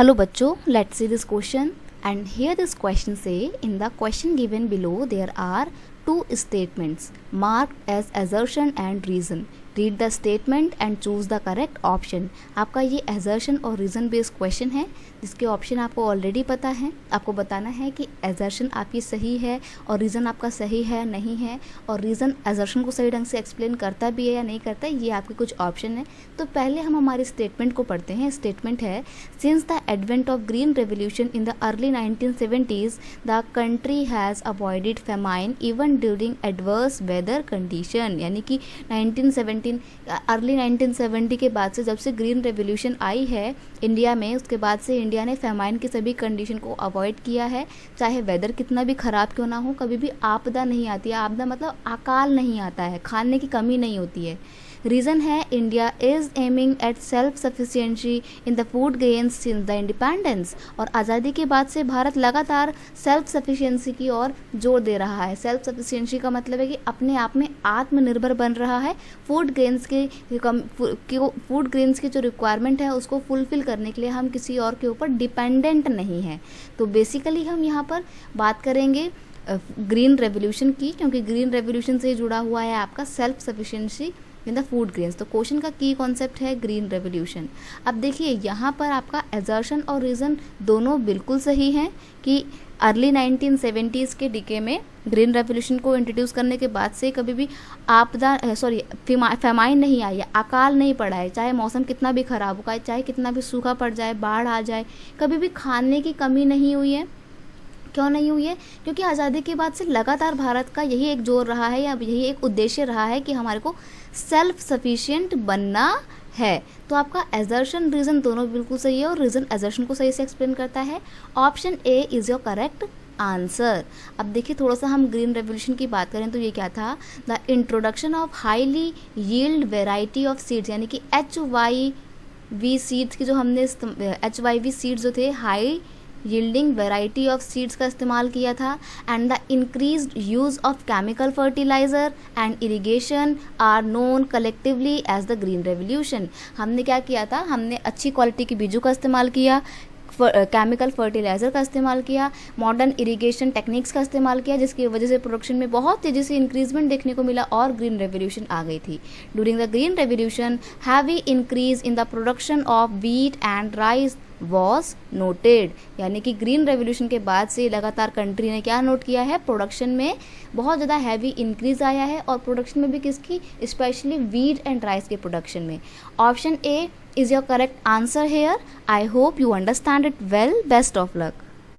Hello bachcho, let's see this question. And here this question say, in the question given below there are two statements marked as assertion and reason. Read the statement and choose the correct option. आपका ये assertion और reason based question है जिसके option आपको already पता है. आपको बताना है कि assertion आपकी सही है और reason आपका सही है नहीं है, और reason assertion को सही ढंग से explain करता भी है या नहीं करता है, ये आपके कुछ ऑप्शन है. तो पहले हम हमारी स्टेटमेंट को पढ़ते हैं. स्टेटमेंट है, since the advent of green revolution in the early 1970s the country has avoided famine even during adverse weather condition. यानी कि 1917 अर्ली 1970 के बाद से, जब से ग्रीन रेवोल्यूशन आई है इंडिया में, उसके बाद से इंडिया ने फेमाइन की सभी कंडीशन को अवॉइड किया है. चाहे वेदर कितना भी ख़राब क्यों ना हो, कभी भी आपदा नहीं आती है. आपदा मतलब अकाल नहीं आता है, खाने की कमी नहीं होती है. रीज़न है, India is aiming at self sufficiency in the food grains since the independence. और आज़ादी के बाद से भारत लगातार सेल्फ सफिशिएंसी की ओर जोर दे रहा है. सेल्फ सफिशिएंसी का मतलब है कि अपने आप में आत्मनिर्भर बन रहा है. फूड ग्रेन्स की जो रिक्वायरमेंट है उसको फुलफ़िल करने के लिए हम किसी और के ऊपर डिपेंडेंट नहीं हैं. तो बेसिकली हम यहाँ पर बात करेंगे ग्रीन रेवोल्यूशन की, क्योंकि ग्रीन रेवोल्यूशन से जुड़ा हुआ है आपका self sufficiency in the food grains. तो क्वेश्चन का की कॉन्सेप्ट है ग्रीन रेवोल्यूशन. अब देखिए यहाँ पर आपका एजर्शन और रीज़न दोनों बिल्कुल सही हैं कि अर्ली 1970s के डिके में ग्रीन रेवोल्यूशन को इंट्रोड्यूस करने के बाद से कभी भी फेमाइन नहीं आई है, अकाल नहीं पड़ा है. चाहे मौसम कितना भी ख़राब हो, चाहे कितना भी सूखा पड़ जाए, बाढ़ आ जाए, कभी भी खाने की कमी नहीं हुई है. क्यों नहीं हुई है? क्योंकि आज़ादी के बाद से लगातार भारत का यही एक जोर रहा है या यही एक उद्देश्य रहा है कि हमारे को सेल्फ सफिशिएंट बनना है. तो आपका एजर्शन रीज़न दोनों बिल्कुल सही है और रीज़न एजर्शन को सही से एक्सप्लेन करता है. Option A is your correct answer. अब देखिए थोड़ा सा हम ग्रीन रेवोल्यूशन की बात करें तो ये क्या था, the introduction of highly yield variety of seeds, यानी कि HYV सीड्स की जो हमने HYV सीड्स जो थे high yielding variety of seeds का इस्तेमाल किया था. And the increased use of chemical fertiliser and irrigation are known collectively as the green revolution. हमने क्या किया था, हमने अच्छी क्वालिटी के बीजों का इस्तेमाल किया, केमिकल फर्टिलाइज़र का इस्तेमाल किया, मॉडर्न इरिगेशन टेक्निक्स का इस्तेमाल किया, जिसकी वजह से प्रोडक्शन में बहुत तेज़ी से इंक्रीजमेंट देखने को मिला और ग्रीन रेवोल्यूशन आ गई थी. During the green revolution heavy increase in the production of wheat and rice was noted. यानी कि ग्रीन रेवोल्यूशन के बाद से लगातार कंट्री ने क्या नोट किया है, प्रोडक्शन में बहुत ज़्यादा हैवी इंक्रीज आया है, और प्रोडक्शन में भी किसकी, स्पेशली व्हीट एंड राइस के प्रोडक्शन में. Option A is your correct answer here. I hope you understand it well. Best of luck.